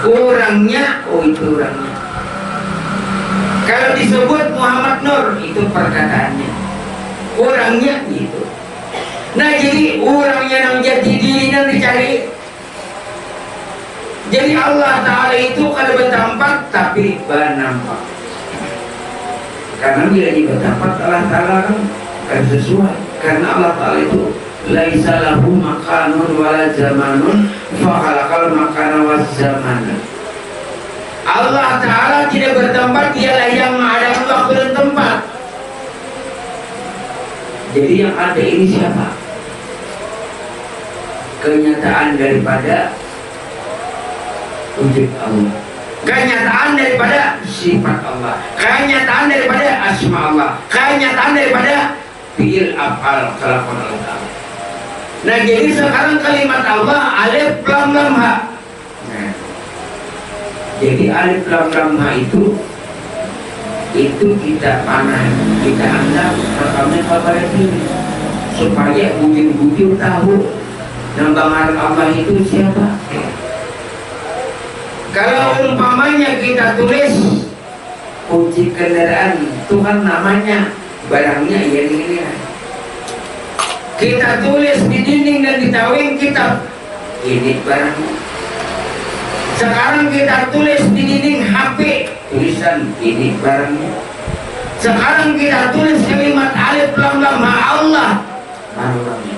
Orangnya, oh itu orangnya. Kalau disebut Muhammad Nur, itu perkataannya. Orangnya itu. Nah jadi orangnya yang jati diri yang dicari. Jadi Allah Ta'ala itu kalau bertampak tapi bernampak. Karena bila bertampak Allah Ta'ala kan sesuai. Karena Allah Ta'ala itu laisa lahu makanun wala zamanun fakhalaqal makana was zamana. Allah Ta'ala tidak bertempat, dialah yang ada waktu dan tempat. Jadi yang ada ini siapa? Kenyataan daripada wujud Allah, kenyataan daripada sifat Allah, kenyataan daripada asma Allah, kenyataan daripada fi'il af'al kelakuan Allah Ta'ala. Nah jadi sekarang kalimat Allah alif lam lam ha. Nah, jadi alif lam lam ha itu kita panah, kita anggap rekamnya kabar ini supaya bujur-bujur tahu nama Allah itu siapa. Kalau umpamanya kita tulis kunci kendaraan itu kan namanya, barangnya ya ini. Kita tulis di dinding dan di tawing kitab, ini barangnya. Sekarang kita tulis di dinding HP, tulisan ini barangnya. Sekarang kita tulis kalimat alif lam lam ha Allah, barangnya.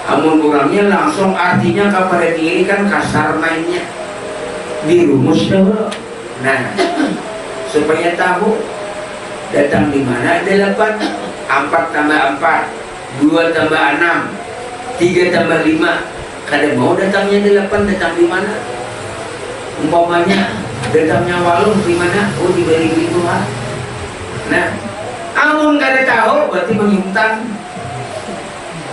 Amun kurangnya langsung artinya kepada diri kan kasar mainnya, dirumus dahulu. Nah, supaya tahu datang di mana 8, 4 tambah 4, 2 tambah 6, 3 tambah 5. Kada mau datangnya 8, datang di mana? Umpamanya datangnya 8 di mana? Oh di balik itu ha. Nah, amun kada tahu berarti menyimpang.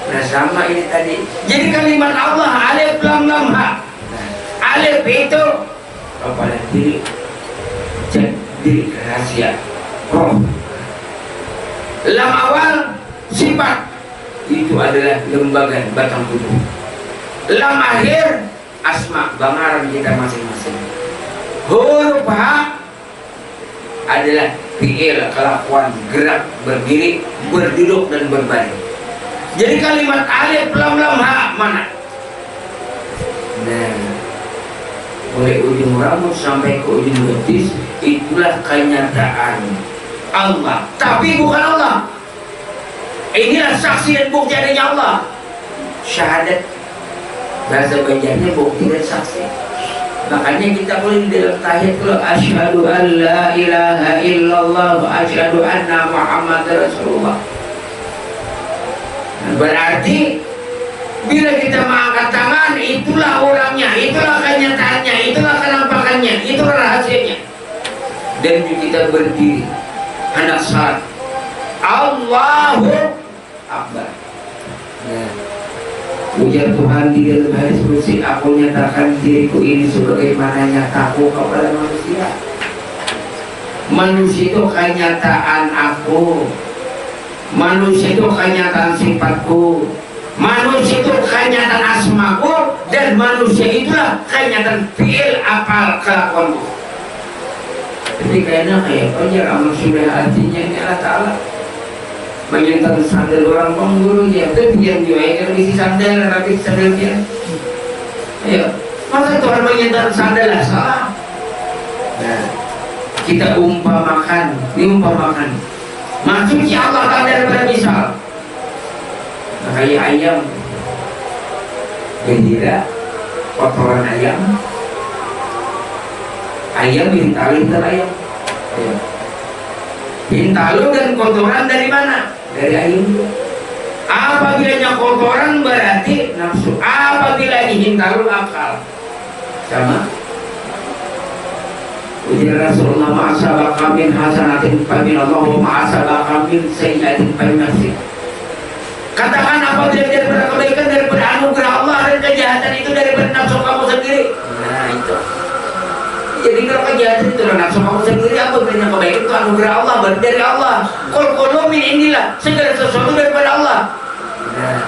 Nah sama ini tadi. Jadi kalimat Allah alif lam lam ha. Alif itu kepada diri, jadi rahasia. Oh. Lam awal sifat, itu adalah lembaga batang tubuh. Lam akhir asma, bangaran kita masing-masing. Huruf ha adalah fi'il, kelakuan, gerak, berdiri, berduduk dan berbaring. Jadi kalimat alif lam lam ha mana? Nah, mulai ujung rambut sampai ke ujung betis, itulah kenyataan Allah. Tapi bukan Allah. Inilah saksi dan bukti adanya Allah. Syahadat, bahasa Banjarnya bukti dan saksi. Makanya kita boleh di dalam tahiyat kalau asyhadu an la ilaha illallah wa asyhadu anna muhammadar rasulullah. Berarti bila kita mengangkat tangan, itulah orangnya, itulah kenyataannya, itulah kenampakannya, itulah rahasianya. Dan kita berdiri hendak salat, Allahu Akbar. Nah, ujar Tuhan di dalam hadis qudsi, aku nyatakan diriku ini sebagaimana nyataku kepada manusia. Manusia itu kenyataan aku. Manusia itu kenyataan sifatku, manusia itu kenyataan asmaku, dan manusia itulah kenyataan fi'il afal kelakuanku. Jadi kayaknya kayak aja amal sudah artinya ini Allah Ta'ala menyentuh sandal orang pengguru ya, itu diam juga ya, isi sandal tapi sandal dia. Ayo, masa Tuhan menyentuh sandal lah salah. Nah, kita umpamakan, diumpamakan. Maksudnya Allah Ta'ala daripada misal kayak ayam gembira, kotoran ayam hintalu ayam hintalu dan kotoran dari mana? Dari ayam. Apabila kotoran berarti nafsu, apabila hintalu akal. Sama ujar Rasulullah ma'asabaka min hasanatin famin Allah wa ma'asabaka min sayyiatin famin nafsik. Katakan apabila daripada kebaikan daripada anugerah Allah, dan kejahatan itu daripada nafsu kamu sendiri. Nah itu. Jadi kalau kejahatan itu nafsu kamu sendiri, apabila kebaikan itu anugerah Allah, berarti dari Allah. Kul min indillah, segala sesuatu daripada Allah. Nah,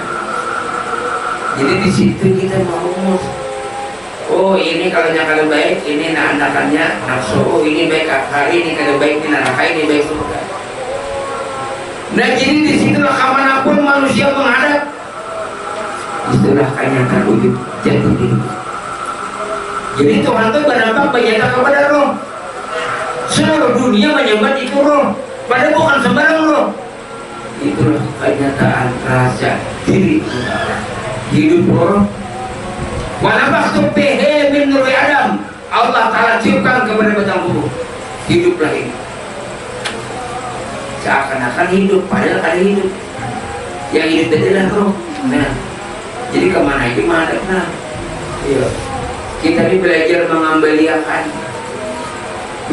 jadi di situ kita mau Oh ini kalau baik, ini anakannya nafsu. Oh ini baik akal, ini kalau baik ini neraka, ini baik surga. Nah jadi disitulah kemanapun manusia menghadap, itulah kenyataan wujud jati diri. Jadi Tuhan itu bernampak menyata kepada roh. Seluruh dunia menyembah itu roh, padahal bukan sembarang roh. Itulah kenyataan rahasia diri hidup roh. Wanabaktu pehe min nuri Adam, Allah Ta'ala tiupkan kepada batang tubuh, hiduplah ini. Seakan-akan hidup, padahal ada hidup. Yang hidup adalah roh. Nah, jadi kemana itu menghadap? Nah, iya. Kita ini belajar mengembalikan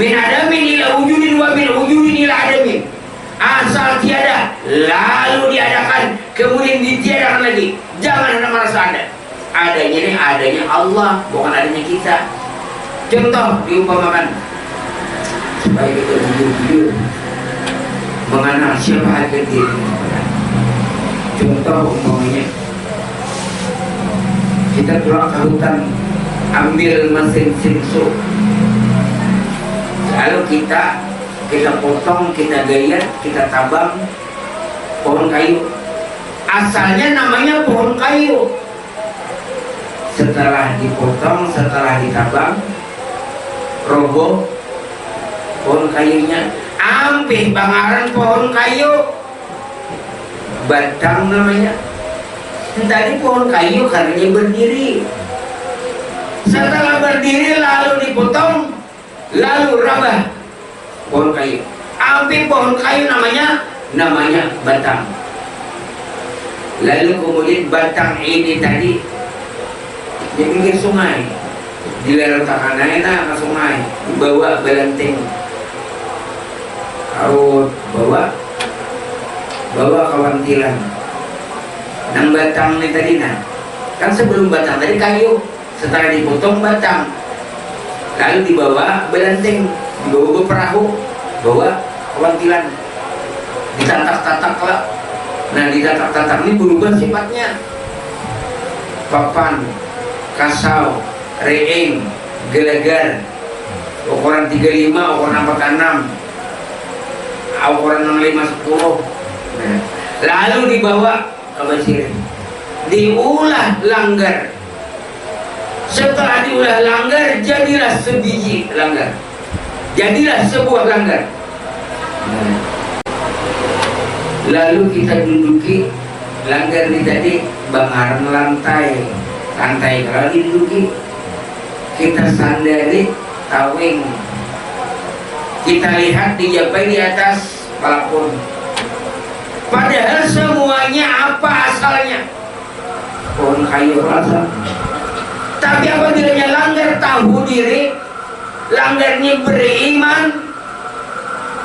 min adamin ila wujudin wa min wujudin ila adamin. Asal tiada, lalu diadakan, kemudian ditiadakan lagi. Jangan ada merasa ada. Adanya ini adanya Allah, bukan adanya kita. Contoh diumpamakan supaya kita jujur mengenal siapa harga diri. Contoh umpamanya kita keluar ke hutan, ambil mesin simso, lalu kita potong, kita gayat, kita tabang pohon kayu. Asalnya namanya pohon kayu. Setelah dipotong, setelah ditabang, roboh pohon kayunya. Ampih bangaran pohon kayu, batang namanya. Tadi pohon kayu karenanya berdiri. Setelah berdiri lalu dipotong, lalu rabah pohon kayu. Ampih pohon kayu namanya batang. Lalu kemudian batang ini tadi di pinggir sungai, diletakkan ke sungai, dibawa belanting, bawa kawantilan. Nang batang ini tadi kan sebelum batang tadi kayu, setelah dipotong batang, lalu dibawa belanting, dibawa ke perahu, bawa kawantilan, ditatak-tatak lah. Nah ditatak-tatak ini berubah sifatnya, papan, kasau, reeng, gelagar, ukuran 35, ukuran 46, ukuran 65, 10. Nah, lalu dibawa ke Mesir, diulah langgar. Setelah diulah langgar, jadilah sebiji langgar, jadilah sebuah langgar. Nah, lalu kita duduki langgar ini tadi bangaran lantai kalau diduduki, kita sandari tawing, kita lihat dijapai di atas balkon. Padahal semuanya apa asalnya? Pohon kayu rasa. Tapi apabila langgar tahu diri, langgarnya beriman,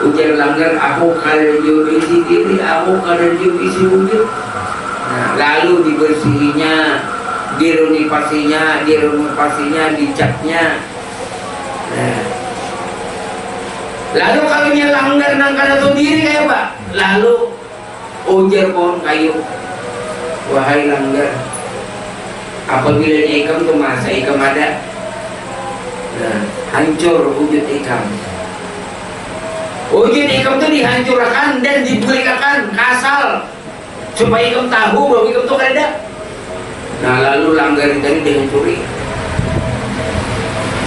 ujar langgar, aku kada isi diri, aku kada isi wujud. Nah, lalu dibersihinya, direnovasinya, dicatnya. Nah, lalu kalau langgar nang kada tahu diri kayak apa? Lalu ujar pohon kayu, wahai langgar, apabila ikam tuh masa ikam ada, nah, hancur wujud ikam. Wujud ikam tuh dihancurkan dan dibulikakan kasal supaya ikam tahu bahwa ikam tuh ada. Nah lalu langgar tadi dihancuri,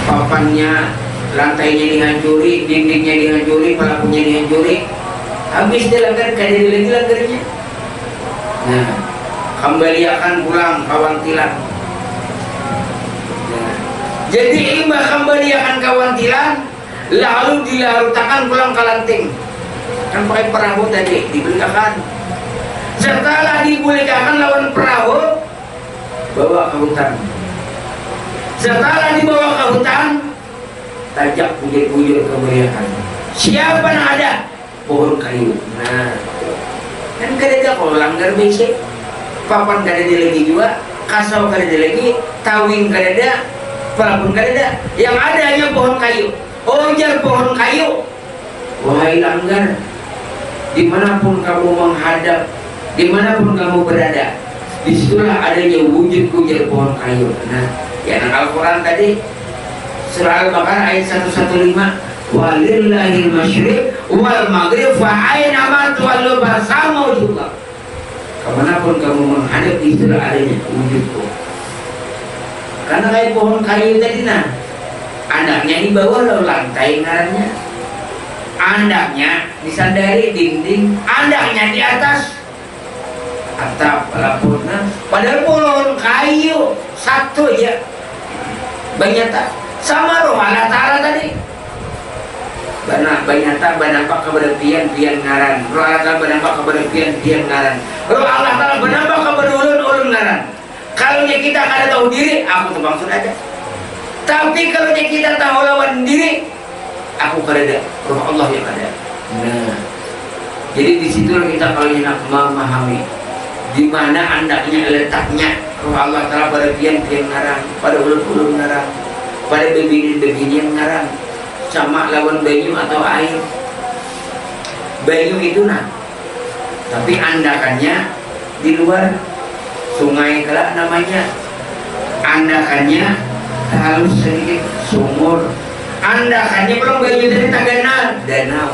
papannya, lantainya dihancuri, dindingnya dihancuri, pelakunya dihancuri. Habis dia langgar, kada lagi langgarnya. Nah, kembaliakan pulang kawantilan. Nah, jadi imbah kembaliakan kawantilan, lalu dilarutakan pulang ke lanting. Kan pakai perahu tadi, dibulikakan. Setelah dibulikakan lawan perahu, bawa ke hutan. Setelah dibawa ke hutan, tajak bujur-bujur kembaliakan. Siapa yang ada? Pohon kayu. Nah, kan kada kalau langgar basic, papan kada ada lagi juga, kasau kada ada lagi, tawing kada ada, pelapun kada ada. Yang ada hanya pohon kayu. Ujar pohon kayu, wahai langgar, dimanapun kamu menghadap, dimanapun kamu berada, disitulah adanya wujud ujar pohon kayu. Nah, Ya Al-Quran tadi surah Al-Baqarah ayat 115, walillahil masyriq wal maghrib fa aina ma tuwallu fasamma wajhullah. Kemanapun kamu menghadap istilah adanya wujudku. Karena kayak pohon kayu tadi nah, andaknya di bawah lalu lantai ngarannya, andaknya disandari dinding, andaknya di atas atap pelapurna. Padahal pohon kayu satu ya, banyak tak sama roh Allah Ta'ala tadi. Banyata bernampak kepada pian ngaran. Roh Allah Ta'ala bernampak kepada pian ngaran. Roh Allah Ta'ala bernampak kepada ulun ngaran. Kalau kita kada tahu diri, aku tuh maksud aja. Tapi kalau kita tahu lawan diri, aku kada ada. Roh Allah yang ada. Nah, jadi disitulah kita kalau nak memahami di mana andaknya letaknya roh Allah Ta'ala pada pian ngaran, pada ulun ngaran, pada begini ngaran. Sama lawan banyu atau air. Banyu itu nah, tapi andakannya di luar sungai kelak namanya. Andakannya halus sedikit sumur. Andakannya belum banyu dari tagana danau.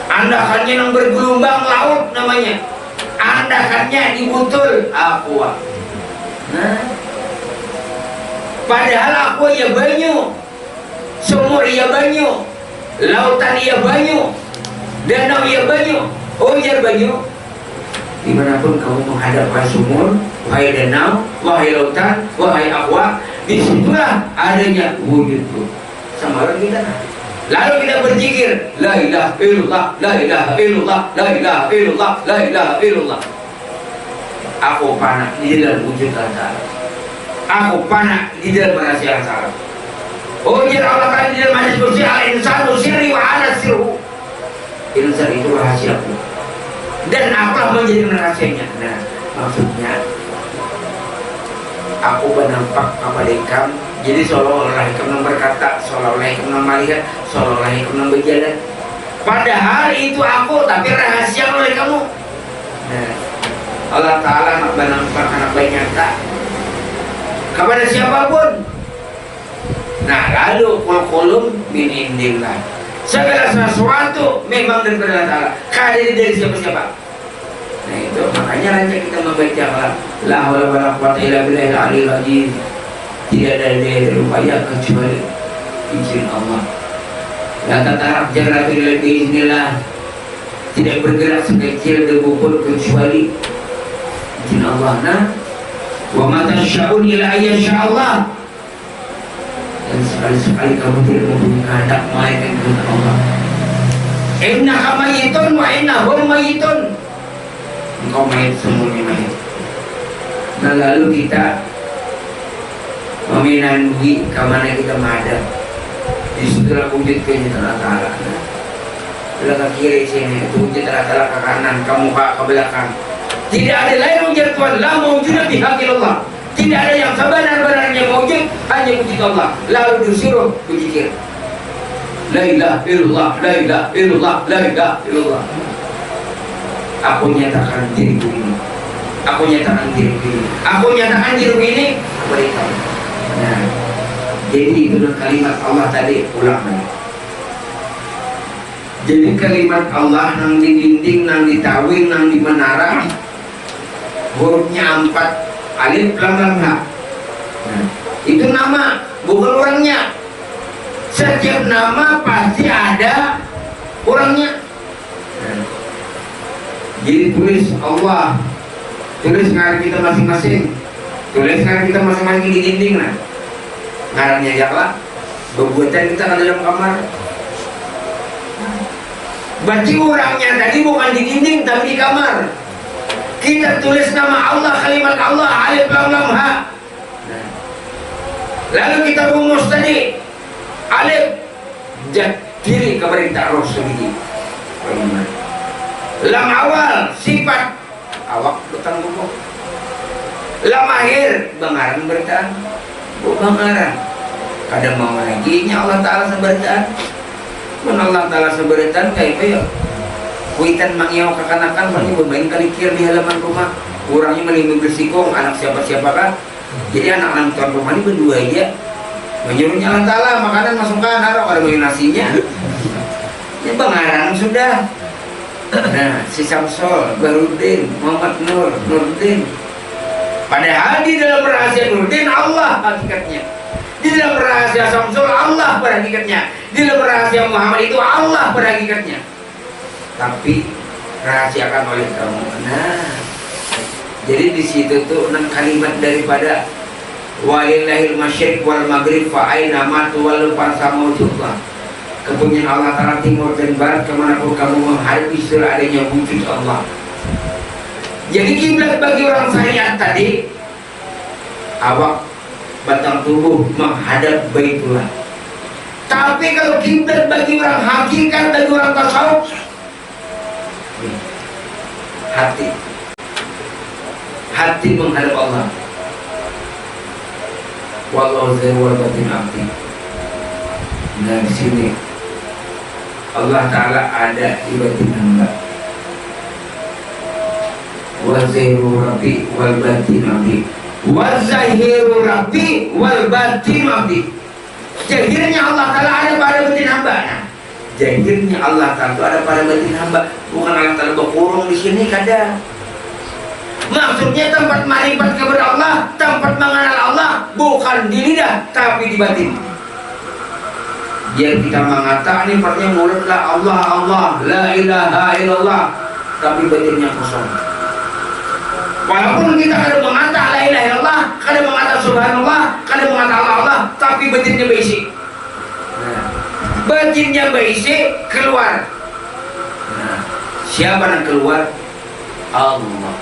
Andakannya yang bergelombang laut namanya. Andakannya di butul aqua. Nah, padahal aqua ya banyu. Sumur ia banyu, lautan ia banyu, danau ia banyu, ujar banyu. Dimanapun kamu menghadap wahai sumur, wahai danau, wahai lautan, wahai aqua, disitulah adanya wujudku. Sama orang kita. Lalu kita berzikir, la ilaha illallah, la ilaha illallah, la ilaha illallah, la ilaha illallah. Aku panak di dalam wujud Allah. Aku panak di dalam rahasia Allah. Ujar Allah Ta'ala di dalam hadis qudsi, al-insanu sirri wa ana sirru. Insan itu rahasiaku dan akulah menjadi rahasianya. Nah, maksudnya aku bernampak kepada kamu. Jadi seolah-olah kamu berkata, seolah-olah kamu melihat, seolah-olah kamu berjalan. Padahal itu aku, tapi rahasia oleh kamu. Nah, Allah Ta'ala nak bernampak anak baik nyata kepada siapapun. Nah, lalu kulum min indillah. Segala sesuatu memang dari Allah Ta'ala, kada dari siapa-siapa. Nah itu makanya rancang kita membaca la haula wala quwwata illa billahil aliyil azim. Tidak ada daya upaya kecuali izin Allah. La tatarab jarratul illa biiznillah. Tidak bergerak sekecil debu pun kecuali izin Allah. Nah, wa ma tasyaun illa ayyasha Allah. Dan sekali-sekali kamu tidak mempunyai kehendak melainkan kehendak Allah. Innaka mayyitun wa innahum mayyitun. Engkau mayit, semuanya mayit. Nah lalu kita meminangi kemana kita menghadap. Di situlah wujud kenyataan Allah Ta'ala. Belakang kiri sini itu wujud Allah Ta'ala ke kanan, kamu ke belakang. Tidak ada lain wujud Tuhan, la mawjuda bihaqillah. Tidak ada yang sebenar-benarnya mewujud, hanya wujud Allah. Lalu disuruh berzikir, la ilaha illallah, la ilaha illallah, la ilaha illallah. Aku nyatakan diriku ini, aku nyatakan diriku ini, aku nyatakan diriku ini kepada kamu. Nah, jadi itu kalimat Allah tadi ulang lagi. Jadi kalimat Allah nang di dinding, nang di tawing, nang di menara, hurufnya 4. Alif lam lam ha. Nah, itu nama, bukan orangnya. Setiap nama pasti ada orangnya. Nah, jadi tulis Allah, tulis ngaran kita masing-masing, tulis ngaran kita masing-masing di dinding. Nah, ngarannya ya Allah, bebuatan kita kan dalam kamar. Berarti orangnya tadi bukan di dinding tapi di kamar. Kita tulis nama Allah, kalimat Allah, alif lam lam ha. Lalu kita rumus tadi, alif diri kepada roh sebiji. Lam awal sifat awak betang buku. Lam akhir bengaran bertaan, bukan ngaran. Kadang mau lagi nya Allah Ta'ala sebertaan. Mun Allah Ta'ala sebertaan kayak apa ya? Kuitan mangyau kekanakan, bermain kali kir di halaman rumah. Orangnya menimbul bersikong, anak siapa-siapa kan? Jadi anak-anak tuan rumah ini berdua aja menyuruhnya Allah Ta'ala makanan masukkan naruh ada bagi nasinya. Ini pengarang sudah. Nah, si Samsul, Barudin, Muhammad Nur, Nurdin. Padahal di dalam rahasia Nurdin Allah hakikatnya. Di dalam rahasia Samsul Allah pada hakikatnya. Di dalam rahasia Muhammad itu Allah pada hakikatnya. Tapi rahasiakan oleh kamu. Nah, jadi di situ tuh 6 kalimat daripada walillahil masyriq wal maghrib fa aina ma tuwallu fasamawjudullah. Kepunyaan Allah Ta'ala timur dan barat kemanapun kamu menghadap istilah adanya wujud Allah. Jadi kiblat bagi orang syariat tadi awak batang tubuh menghadap Baitullah. Tapi kalau kiblat bagi orang hakikat dan orang tasawuf hati menghadap Allah. Wallahu zahir batin abdi. Nah, di sini Allah Ta'ala ada di batin hamba. Wa zahiru rabbi wal batin abdi. Wa zahiru rabbi wal batin abdi. Jahirnya Allah Ta'ala ada pada batin hamba. Nah, jahirnya Allah Ta'ala ada pada batin hamba. Bukan Allah Ta'ala berkurung di sini kadang. Maksudnya tempat marifat kepada Allah, tempat mengenal Allah bukan di lidah tapi di batin. Biar kita mengatakan ini pertanyaan mulut la Allah Allah, la ilaha illallah, tapi batinnya kosong. Walaupun kita kadang mengatakan la ilaha illallah, kadang mengatakan subhanallah, kadang mengatakan Allah Allah, tapi batinnya berisi. Nah, batinnya berisi keluar. Nah, siapa yang keluar? Allah.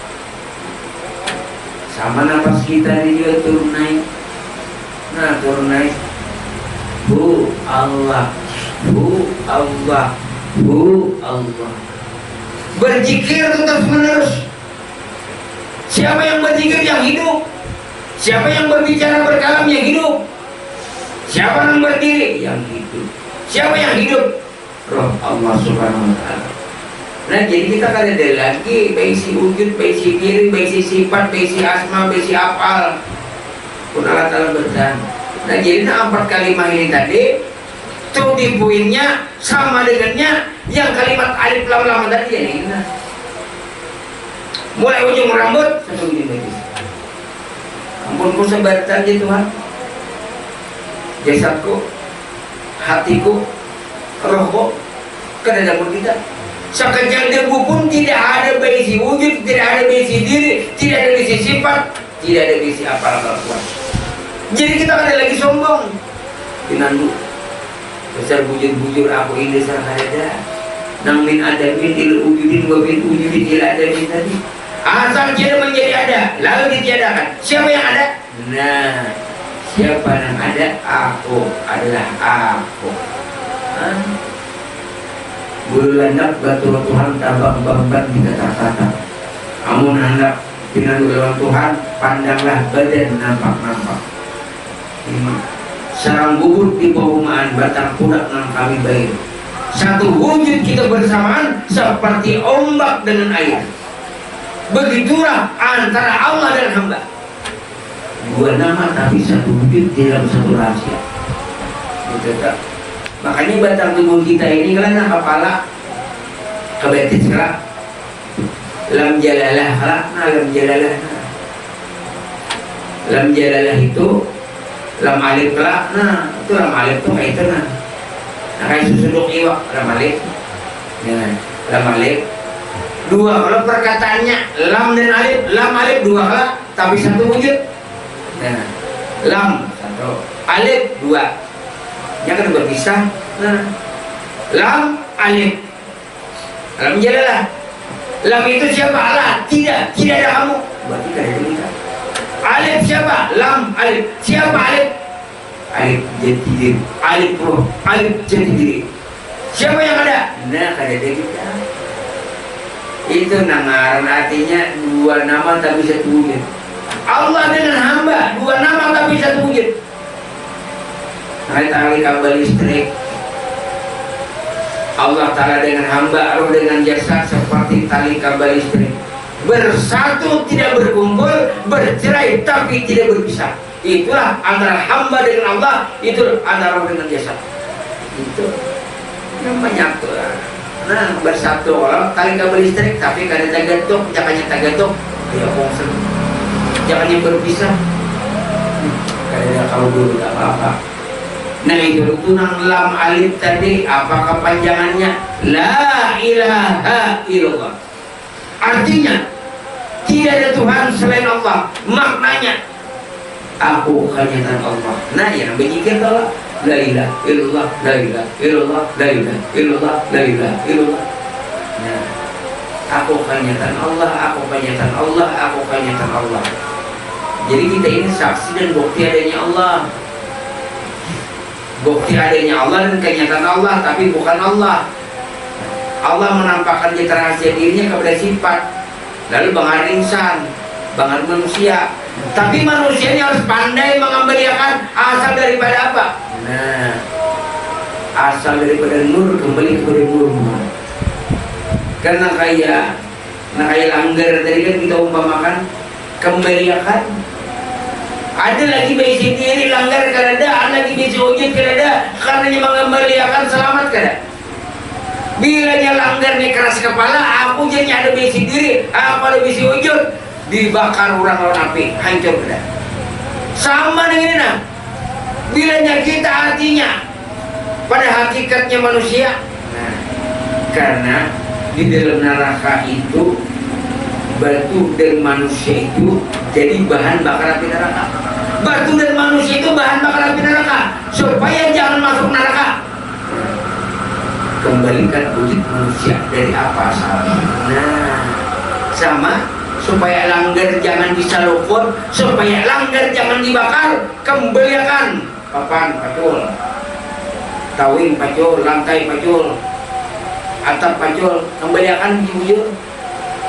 Sama nafas kita ini juga turun naik. Nah, turun naik. Hu Allah, Hu Allah, Hu Allah. Berzikir terus menerus. Siapa yang berzikir yang hidup? Siapa yang berbicara berkalam yang hidup? Siapa yang berdiri yang hidup? Siapa yang hidup? Roh Allah Subhanahu wa Ta'ala. Nah, jadi kita kan ada lagi baisi wujud, baisi diri, baisi sifat, baisi asma, baisi afal. Pun Allah Ta'ala bertahan. Nah, jadi 4 kalimat ini tadi tuh di poinnya sama dengannya yang kalimat alif lam lam tadi ya ini. Mulai ujung rambut sampai ujung baju. Ampunku sebar saja Tuhan. Jasadku, hatiku, rohku, kedatangan kita. Sekejap debu pun tidak ada baisi wujud, tidak ada baisi diri, tidak ada baisi sifat, tidak ada baisi apa-apa. Jadi kita ada lagi sombong. Pinandu besar bujur-bujur aku ini dasar ada. Nang min ada min il wujudin wa min wujudin il ada min tadi. Asal dia menjadi ada, lalu ditiadakan. Siapa yang ada? Nah, siapa yang ada? Aku adalah aku. Bulu landak batul Tuhan tabang bamban di kata-kata. Amun hendak pinandu lawan Tuhan, pandanglah badan nampak-nampak. Sarang bubur di bawaan batang pudak yang kami baik. Satu wujud kita bersamaan seperti ombak dengan air. Begitulah antara Allah dan hamba. 2 nama tapi satu wujud dalam satu rahasia. Gitu tak? Makanya batang tubuh kita ini kan kepala kebetis kelak. Lam jalalah kelak, lam jalalah. Lam jalalah itu lam alif kelak, nah itu lam alif tuh kayak itu nah kayak susuduk iwak lam alif. Nah, lam alif 2 kalau perkataannya lam dan alif, lam alif 2 kelak tapi satu wujud. Nah, lam 1, alif 2 nya kan berpisah. Nah, lam alif, lam jalalah. Lam itu siapa? Allah. Tidak ada kamu, berarti tidak ada kita. Alif siapa? Lam alif. Siapa alif? Alif jati diri, alif roh, alif jati diri. Siapa yang ada? Nah, ada kita. Itu nangaran artinya 2 nama tapi 1 wujud. Allah dengan hamba 2 nama tapi 1 wujud. Tali kabel listrik. Allah Ta'ala dengan hamba, roh dengan jasad seperti tali kabel listrik. bersatu tidak berkumpul, bercerai tapi tidak berpisah. Itulah antara hamba dengan Allah, itu antara orang dengan jasad. Itu namanya tuh. Nah, bersatu orang tali kabel listrik tapi kada tagatok, jangannya tagatok, ya kongsen. Jangannya berpisah. Kada kalau dulu tak apa-apa. Nah itu nang lam alif tadi apa kepanjangannya? La ilaha illallah. Artinya tidak ada Tuhan selain Allah. Maknanya aku hanya Allah. Nah yang berzikir Allah la ilaha illallah, la ilaha illallah, la ilaha illallah, la ilaha illallah. Nah, aku hanya Allah, aku hanya Allah, aku hanya Allah. Jadi kita ini saksi dan bukti adanya Allah. Bukti adanya Allah dan kenyataan Allah, tapi bukan Allah. Allah menampakkan citra rahasia dirinya kepada sifat. Lalu bangar insan, bangar manusia. Tapi manusia ini harus pandai mengembalikan asal daripada apa? Nah, asal daripada nur kembali kepada nur. Karena kayak langgar tadi kan kita umpamakan kembalikan. Ada lagi bayi sendiri langgar kada ada lagi bayi wujud kada ada, karenanya mengembalikan selamat kada. Bila dia langgar nih keras kepala, aku jadi ada bayi sendiri, apa ada bayi wujud dibakar orang lawan api, hancur kada. Sama dengan ini nah. Bilanya kita artinya pada hakikatnya manusia. Nah, karena di dalam neraka itu batu dan manusia itu jadi bahan bakar api neraka. Batu dan manusia itu bahan bakar api neraka supaya jangan masuk neraka. Kembalikan wujud manusia dari apa asalnya. Nah, sama supaya langgar jangan bisa luput, supaya langgar jangan dibakar, kembalikan papan pacul, tawing pacul, lantai pacul, atap pacul, kembalikan jujur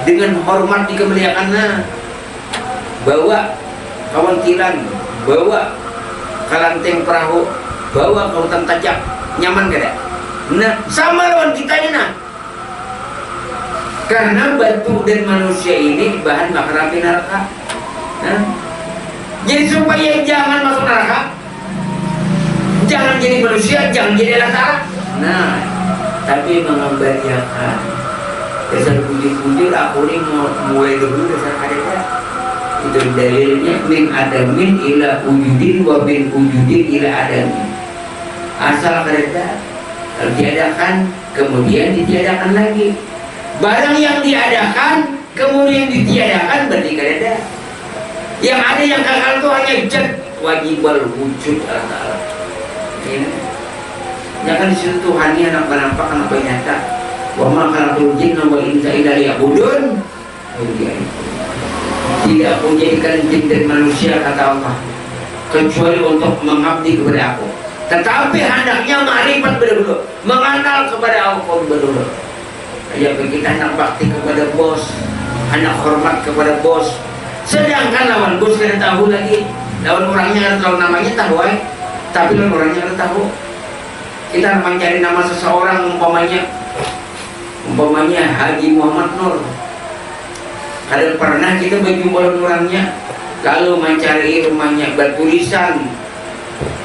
dengan hormat dikembalikannya. Bawa kawantilan, bawa kalanteng perahu, bawa kautan tajak, nyaman kada? Nah, sama lawan kita ini nah. Karena batu dan manusia ini bahan bakar api neraka. Nah, jadi supaya jangan masuk neraka, jangan jadi manusia, jangan jadi lantaran. Nah, tapi mengembalikan dasar puji-puji aku ini mulai dulu dasar adanya. Itu dalilnya min adamin ila ujudin wa bin ujudin ila adamin. Asal ada tertiadakan kemudian ditiadakan lagi. Barang yang diadakan kemudian ditiadakan berarti kada. Yang ada yang kakal itu hanya jad wajibal wujud Allah Ta'ala. Ini jangan disitu Tuhannya nampak anak nyata. Wa ma khalaqul jinna wal insa illa liya'budun. Tidak aku jadikan jin dan manusia kata Allah kecuali untuk mengabdi kepada aku. Tetapi hendaknya ma'rifat berdulu, mengenal kepada Allah berdulu. Ya kita hendak bakti kepada bos, hendak hormat kepada bos. Sedangkan lawan bos kita tahu lagi, lawan orangnya tahu namanya tahu, tapi lawan orangnya kita tahu. Kita mencari nama seseorang umpamanya Haji Muhammad Nur. Kadang pernah kita berjumpa dengan orangnya, lalu mencari rumahnya bertulisan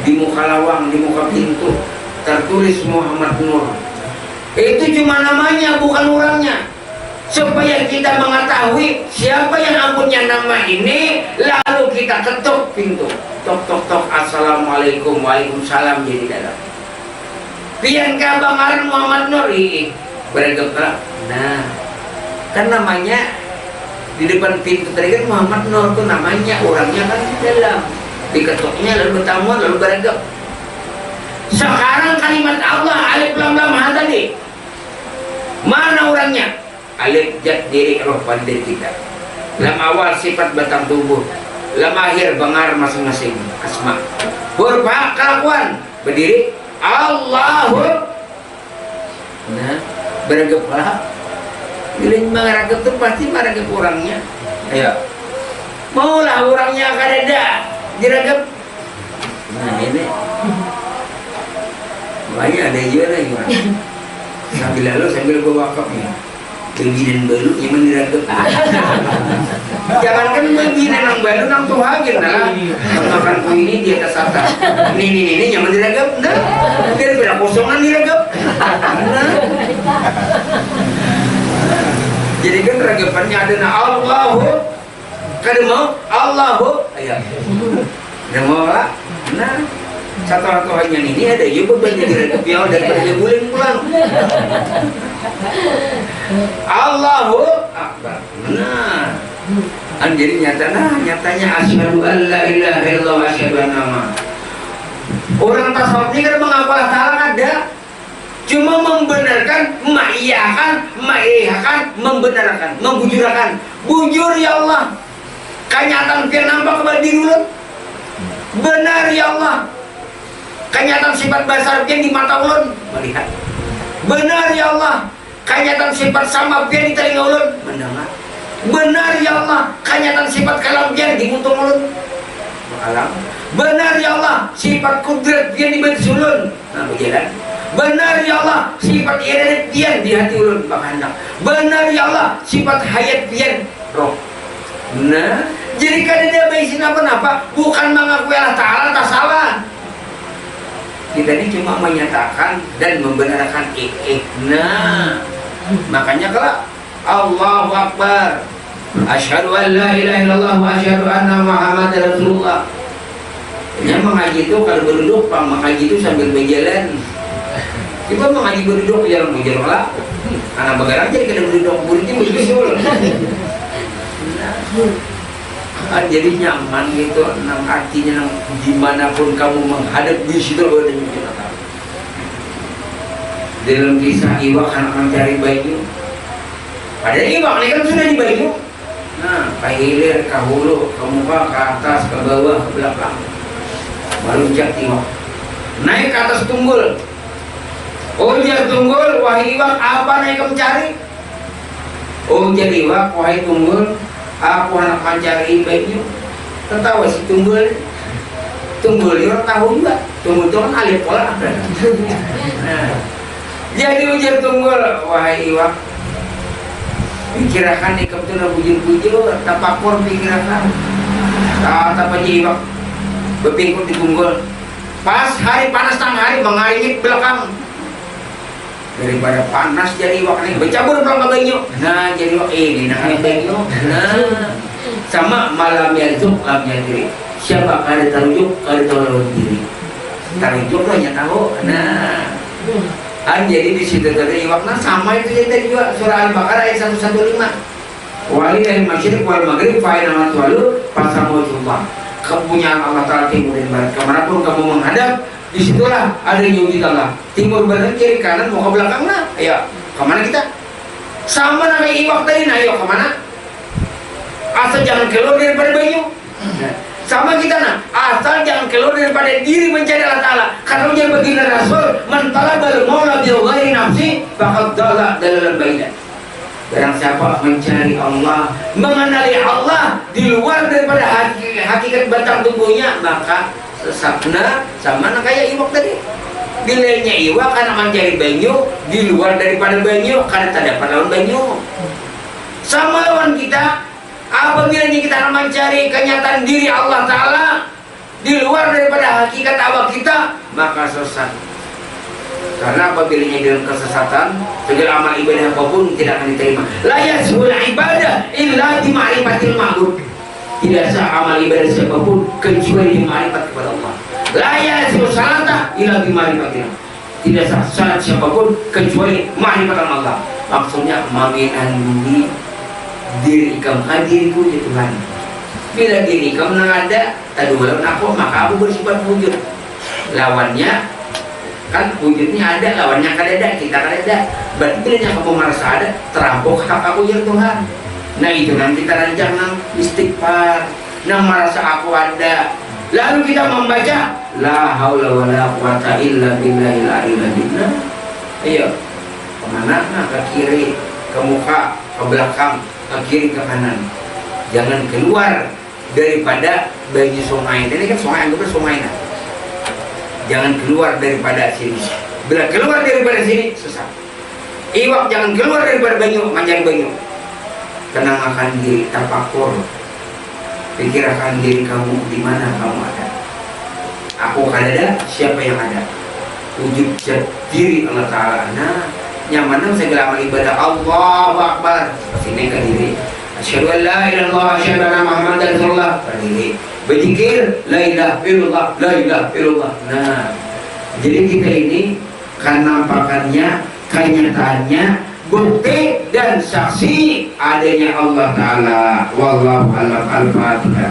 di muka lawang, di muka pintu tertulis Muhammad Nur. Itu cuma namanya, bukan orangnya. Supaya kita mengetahui siapa yang ampunnya nama ini, lalu kita ketuk pintu. Tok tok tok, assalamualaikum, waalaikumsalam, jadi dalam. Pian kabangaran Muhammad Nur bergabung. Nah, kan namanya di depan pintu tadi kan Muhammad Nur tuh namanya, orangnya kan di dalam. Diketuknya lalu bertamu lalu beragam. Sekarang kalimat Allah alif lam lam ha tadi, mana orangnya? Alif jad diri roh pandai kita. Lam awal sifat batang tubuh, lam akhir bangar masing-masing asma. Huruf ha kelakuan berdiri Allahu. Nah, beragam lah. Bila meragam itu pasti meragam orangnya. Ayo, maulah orangnya kadada diragam. Nah ini banyak ada juga lagi orang sambil lalu sambil bawa wakafnya Bebinan balu yang meniragap. Jangankan bebinan yang balu nang tuhagin lah. Makan ku ini di atas atas. Ini yang meniragap. Nah, biar beda kosongan diragap. Nah. Jadi kan ragapannya ada Allahu. Kada mau Allahu. Ayah. Kada mau lah. Nah. Satu hanya ini ada juga banyak diragap ya dan pada bulan pulang. Allahu Akbar. Nah, jadi nyatanya asyhadu an la ilaha illallah wa asyhadu anna Muhammad. Orang tasawuf ini kan mengaku Allah Ta'ala ada, cuma membenarkan, mengiyakan, membenarkan, membujurakan. Bujur ya Allah. Kenyataan dia nampak kepada diri lu. Benar ya Allah. Kenyataan sifat basar dia di mata ulun melihat. Benar ya Allah. Kenyataan sifat sama dia di telinga ulun mendengar. Benar ya Allah. Kenyataan sifat kalam dia di muntung ulun alam. Benar ya Allah. Sifat kudrat dia di bait ulun berjalan. Benar ya Allah. Sifat iradat dia di hati ulun berkehendak. Benar ya Allah. Sifat hayat dia roh. Nah, jadi kada dia baisin apa-apa, bukan mengakui Allah Ta'ala tak salah. Kita ini cuma menyatakan dan membenarkan nah, makanya kalau Allahu Akbar asyhadu an la ilaha illallah wa asyhadu anna Muhammadar Rasulullah. Yang mengaji itu kalau berduduk, mengaji itu sambil berjalan. Kita mengaji berduduk yang berjalan lah. Anak begarang jadi kada berduduk muridnya begitu. Jadi nyaman gitu, artinya dimanapun kamu menghadap di situ ada kita tahu. Dalam kisah Iwak anak mencari Banyu, ada Iwak ini kan sudah di Banyu. Nah, ke hilir, ke hulu, ke muka, ke atas, ke bawah, ke belakang. Meluncat Iwak, naik ke atas tunggul. Oh dia tunggul, wahai Iwak, apa naik kamu cari? Oh jadi Iwak, wahai tunggul, aku anak mencari Banyu. Tertawa si tunggul dia orang tahu juga. Tunggul itu kan alif pola. Nah, jadi ujar tunggul, wahai Iwak, pikirakan ikam itu nak bujur-bujur, tapakur pikirakan. Apa aja Iwak berpingkut di tunggul. Pas hari panas tengah hari mengaringit belakang. Daripada panas jadi Iwak nih bercabur pulang ke Banyu. Nah jadi Iwak ini nak Banyu. Nah sama malam yarjuk lam yadri. Siapa kada tarujuk kada tahu diri. Tarujuk lo hanya tahu. Nah jadi di situ tadi Iwak nah sama itu jadi tadi juga surah Al-Baqarah ayat 115. Wali dari masyriq wal maghrib fa'ina walu pasamujullah. Kepunyaan Allah Ta'ala timur dan barat. Kemanapun kamu menghadap, disitulah ada yang wujud Allah. Timur barat kiri kanan mau ke belakang lah. Ayo kemana kita? Sama namanya Iwak tadi. Nah ayo kemana? Asal jangan keluar daripada Banyu. Sama kita nah, asal jangan keluar daripada diri mencari Allah Ta'ala. Karena dia baginda Rasul mentalabal maula bi ghairi nafsi faqad dalla dalalan bainan. Barang siapa mencari Allah, mengenali Allah di luar daripada hakikat batang tubuhnya, maka sesatna sama kayak Iwak tadi. Bilanya Iwak karena mencari Banyu di luar daripada Banyu karena tak dapat lawan Banyu. Sama lawan kita, apabila kita mencari kenyataan diri Allah Ta'ala di luar daripada hakikat awal kita, maka sesat. Karena apabila dalam kesesatan, segala amal ibadah apapun tidak akan diterima. La yasbul ibadah illa di ma'rifatil ma'bud. Tidak sah amal ibadah siapapun kecuali di ma'rifat kepada Allah. La yasbul salata illa di ma'rifatil. Tidak sah salat siapapun kecuali ma'rifat Allah. Maksudnya maminan diri kamu diriku ya Tuhan. Bila diri kamu ada, tadi lawan aku maka aku bersifat wujud. Lawannya kan wujudnya ada, lawannya kan ada, kita kan ada. Berarti bila kamu merasa ada, terampok hak aku ya Tuhan. Nah itu nanti kita rancang nang istighfar, nang merasa aku ada. Lalu kita membaca la haula wala quwata illa billahil aliyil azim. Ayo kemana? Nah ke kiri, ke muka, ke belakang, ke kiri, ke kanan. Jangan keluar daripada bagi sungai. Ini kan sungai, anggapnya sungai nah. Jangan keluar daripada sini. Bila keluar daripada sini, sesat. Iwak jangan keluar daripada banyu, manjang banyu. Tenangkan diri, tafakur. Pikirkan diri kamu, di mana kamu ada. Aku ada, siapa yang ada? Wujud diri Allah Ta'ala. Nah, nyaman segala amal ibadah. Allahu Akbar. Sini ke diri. Asyhadu an la ilaha illallah, asyhadu anna Muhammadan rasulullah. Berdiri. Berzikir, la ilaha illallah, la ilaha illallah. Nah, jadi kita ini kan nampakannya, kenyataannya, bukti dan saksi adanya Allah Ta'ala. Wallahu a'lam. Al-Fatihah.